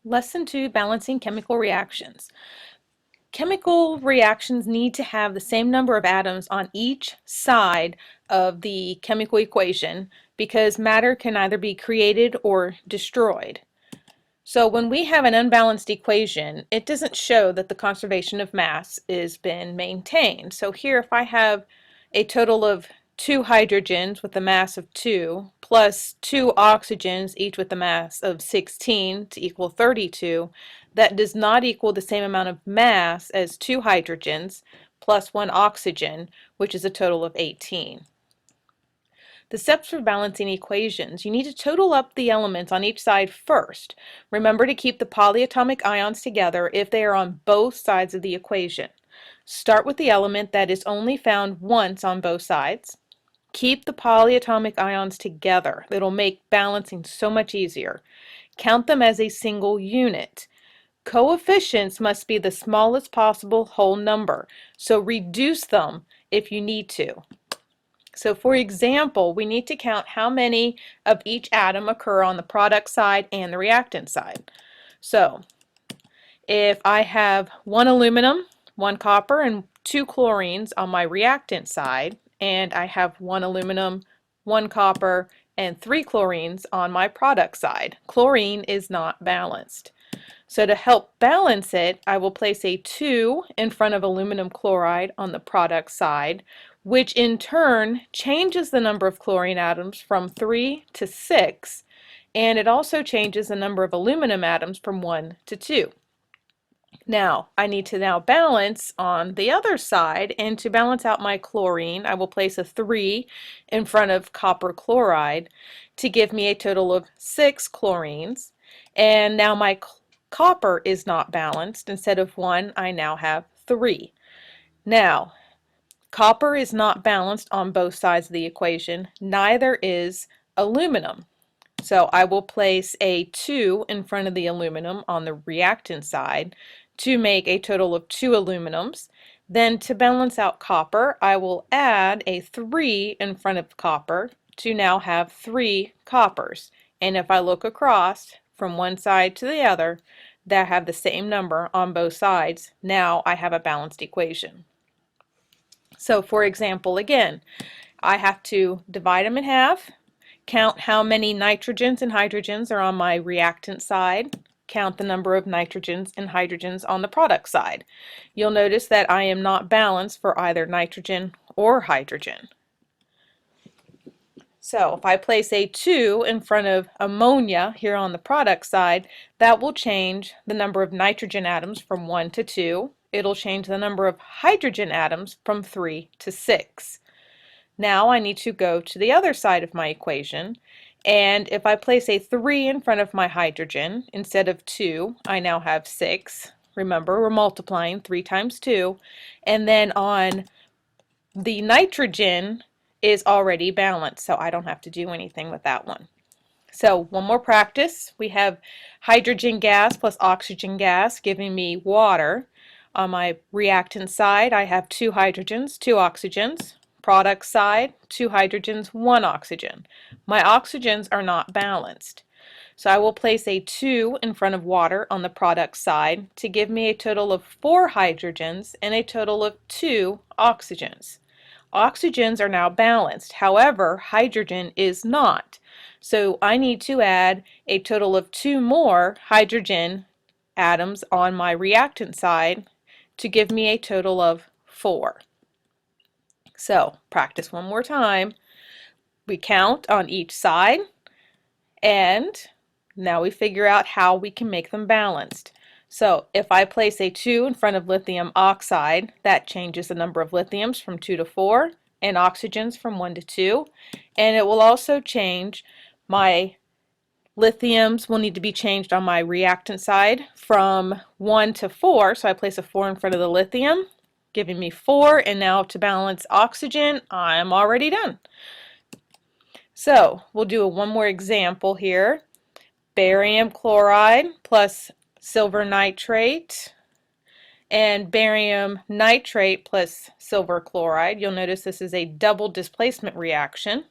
Lesson 2, Balancing Chemical Reactions. Chemical reactions need to have the same number of atoms on each side of the chemical equation because matter can either be created or destroyed. So when we have an unbalanced equation, it doesn't show that the conservation of mass is been maintained. So here, if I have a total of 2 hydrogens with a mass of 2 plus 2 oxygens each with a mass of 16 to equal 32, that does not equal the same amount of mass as 2 hydrogens plus 1 oxygen, which is a total of 18. The steps for balancing equations: you need to total up the elements on each side first. Remember to keep the polyatomic ions together if they are on both sides of the equation. Start with the element that is only found once on both sides. Keep the polyatomic ions together. It'll make balancing so much easier. Count them as a single unit. Coefficients must be the smallest possible whole number, so reduce them if you need to. So for example, we need to count how many of each atom occur on the product side and the reactant side. So if I have 1 aluminum, 1 copper, and 2 chlorines on my reactant side, and I have 1 aluminum, 1 copper, and 3 chlorines on my product side, chlorine is not balanced. So to help balance it, I will place a 2 in front of aluminum chloride on the product side, which in turn changes the number of chlorine atoms from 3 to 6, and it also changes the number of aluminum atoms from 1 to 2. Now, I need to now balance on the other side, and to balance out my chlorine, I will place a 3 in front of copper chloride to give me a total of 6 chlorines, and now my copper is not balanced. Instead of 1, I now have 3. Now, copper is not balanced on both sides of the equation, neither is aluminum. So I will place a 2 in front of the aluminum on the reactant side to make a total of 2 aluminums. Then to balance out copper, I will add a 3 in front of copper to now have 3 coppers. And if I look across from one side to the other that have the same number on both sides, now I have a balanced equation. So for example, again, I have to divide them in half, count how many nitrogens and hydrogens are on my reactant side, count the number of nitrogens and hydrogens on the product side. You'll notice that I am not balanced for either nitrogen or hydrogen. So if I place a 2 in front of ammonia here on the product side, that will change the number of nitrogen atoms from 1 to 2. It'll change the number of hydrogen atoms from 3 to 6. Now I need to go to the other side of my equation, and if I place a 3 in front of my hydrogen instead of 2, I now have 6. Remember, we're multiplying 3 times 2, and then on the nitrogen is already balanced, so I don't have to do anything with that one. So one more practice. We have hydrogen gas plus oxygen gas giving me water. On my reactant side, I have 2 hydrogens, 2 oxygens. Product side, 2 hydrogens, 1 oxygen. My oxygens are not balanced. So I will place a 2 in front of water on the product side to give me a total of 4 hydrogens and a total of 2 oxygens. Oxygens are now balanced, however, hydrogen is not. So I need to add a total of 2 more hydrogen atoms on my reactant side to give me a total of 4. So practice one more time. We count on each side, and now we figure out how we can make them balanced. So if I place a 2 in front of lithium oxide, that changes the number of lithiums from 2 to 4 and oxygens from 1 to 2. And it will also change my lithiums will need to be changed on my reactant side from 1 to 4. So I place a 4 in front of the lithium, giving me 4. And now to balance oxygen, I'm already done. So we'll do one more example here. Barium chloride plus silver nitrate and barium nitrate plus silver chloride. You'll notice this is a double displacement reaction.